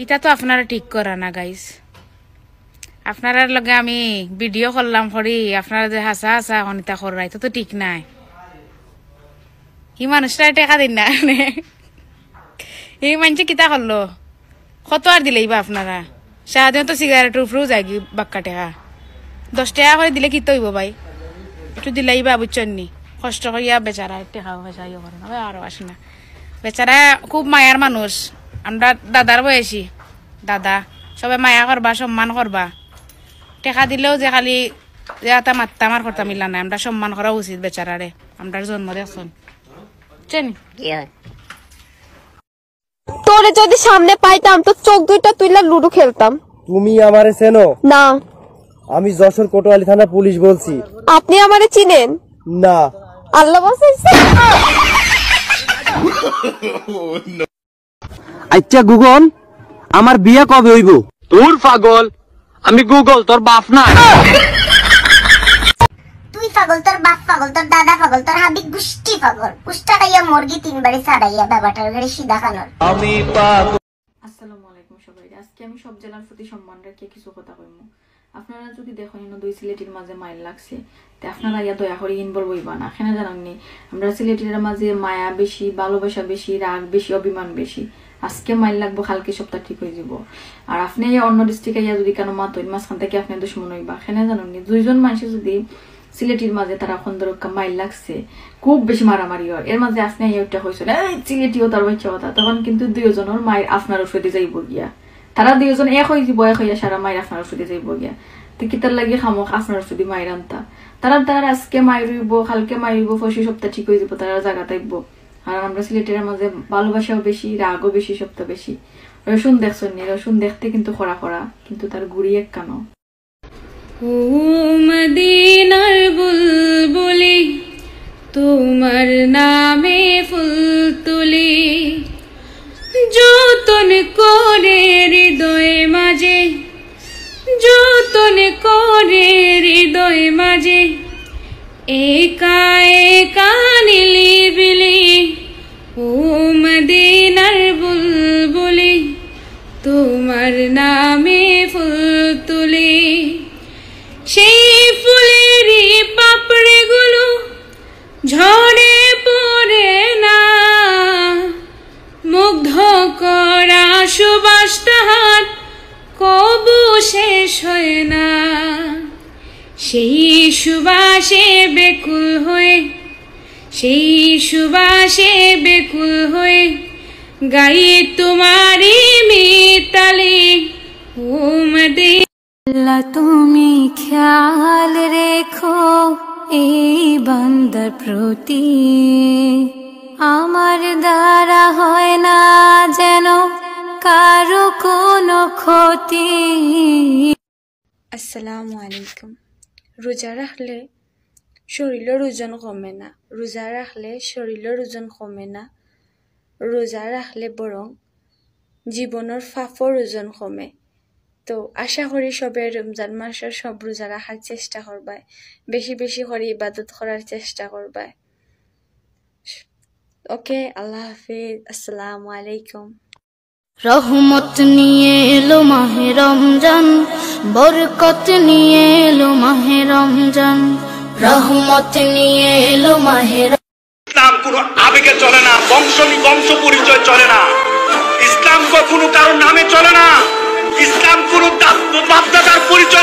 এটা তো আপনারা ঠিক করা না গাইস। আপনার লগে আমি ভিডিও করলাম করি আপনারা যে হাসা হাসা অনিতা করাই তো ঠিক নাই। এই মানুষটা টেকা দিন না এই মানুষে কিতা করলো কত আর দিলেই বা আপনারা সারাদিন তো সিগারেট উপরেও যায় কি বাক্কা টেকা 10 টাকা করে দিলে কি তৈব ভাই একটু দিলেই বা বুঝছেন নি কষ্ট করিয়া বেচারা টেকাও পয়সা ইয়ে করে না আরো আসে না বেচারা খুব মায়ার মানুষ। আমরা দাদার বয়সী দাদা সবাই মায়া করবা সম্মান করবা টেকা দিলেও যে খালি যে এটা মাত্তা আমার কথা মিলা নাই আমরা সম্মান করা উচিত বেচারারে আমরা জন্ম দেখুন চেনি তোরে যদি সামনে পাইতাম তো চোখ দুইটা তুইলা লুডো খেলতাম। তুমি আমারে চেনো না? আমি যশোর কোতোয়ালি থানা পুলিশ বলছি। আপনি আমারে চিনেন না? আল্লাহ বাঁচাইছে। আচ্ছা গুগল আমার বিয়ে কবে হইব? তোর পাগল আমি গুগল তোর বাপ না। তুই পাগল তোর বাপ পাগল তোর দাদা পাগল তোর হাবি গুষ্টি পাগল কুষ্টা খাইয়া মুরগি 3 বারে ছাড়াইয়া বাবাটার ঘরে সিধা খানোর। আসসালামু আলাইকুম সবাই। আজকে আমি সব জেলার প্রতি সম্মান রেখে কিছু কথা কইব। আপনারা যদি দেখেন দুই সিলেটির মাঝে মাইল লাগছে তে আপনারা ইয়া দয়া করে ইনভলভ হইবা না। কেন জানেননি আমরা সিলেটির মাঝে মায়া বেশি ভালোবাসা বেশি রাগ বেশি অভিমান বেশি। আজকে মাইল লাগবো কালকে সপ্তাহ ঠিক হয়ে যাব। আর আপনি অন্য ডিস্ট্রিক্টে ইয়া যদি কেন মাতইন মাঝখান থেকে আপনি দুশ্মন হইবা। কেন জানেননি দুইজন মানুষ যদি সিলেটির মাঝে তারা খন্দরকা মাইল লাগছে খুব বেশি মারামারি হয় এর মাঝে আপনি একটা হয়েছিল সিলেটিও তার বাচ্চা কথা তখন কিন্তু দুইজনের মায়ের আপনার ওষুধে যাইব গিয়া তারা দুইজন এক হয়ে যাব এক হইয়া সারা মায়ের আপনার ওষুধে যাইব গিয়া তো কি তার লাগে খামক আপনার ওষুধি মায়ের আনতা তারা আজকে মায়ের হইব কালকে মায়ের হইব পরশু সপ্তাহ ঠিক হয়ে যাব তারা জায়গা থাকব। আর আমরা সিলেটের মাঝে ভালোবাসাও বেশি রাগও বেশি সপ্তাহ বেশি। রসুন দেখছেন নি রসুন দেখতে কিন্তু খরা খরা কিন্তু তার গুড়ি এক কানো। ও মদিনার বুলবুলি তোমার নামে ফুল তুলি যতন করে হৃদয় মাঝে যতন করে হৃদয় মাঝে একা একা নিলিবিলি ও মদিনার বুলবুলি তোমার নামে ফুল তুলি সেই ফুলেরই পাপড়ে গুলো ঝরে পড়ে না মুগ্ধ করা সুবাস তাহার কবু শেষ হয় না সেই সুবাসে বেকুল হয়ে সেই সুবাসে বেকুল হয়ে গাই তোমারি মিতালি ও মদিনা তুমি খেয়াল রেখো এই বান্দার প্রতি আমার দ্বারা হয় না যেন কারো কোনো ক্ষতি। আসসালামু আলাইকুম। রোজা রাখলে শরীরের ওজন কমে না, রোজা রাখলে শরীরের ওজন কমে না, রোজা রাখলে বরং জীবনের ফাফর ওজন কমে। তো আশা করি সবাই রমজান মাসের সব রোজা রাখার চেষ্টা করবাই, বেশি বেশি করে ইবাদত করার চেষ্টা করবাই। ওকে, আল্লাহ হাফিজ, আসসালামু আলাইকুম। রহমত নিয়ে এলো মাহে রমজান, বরকত নিয়ে এলো মাহে রমজান, রহমত নিয়ে এলো মাহে। ইসলাম কোনো আবেগে চলে না, বংশ পরিচয় চলে না, ইসলাম কখনো কারোর নামে চলে না, ইসলাম কোনো বাপদাদার পরিচয়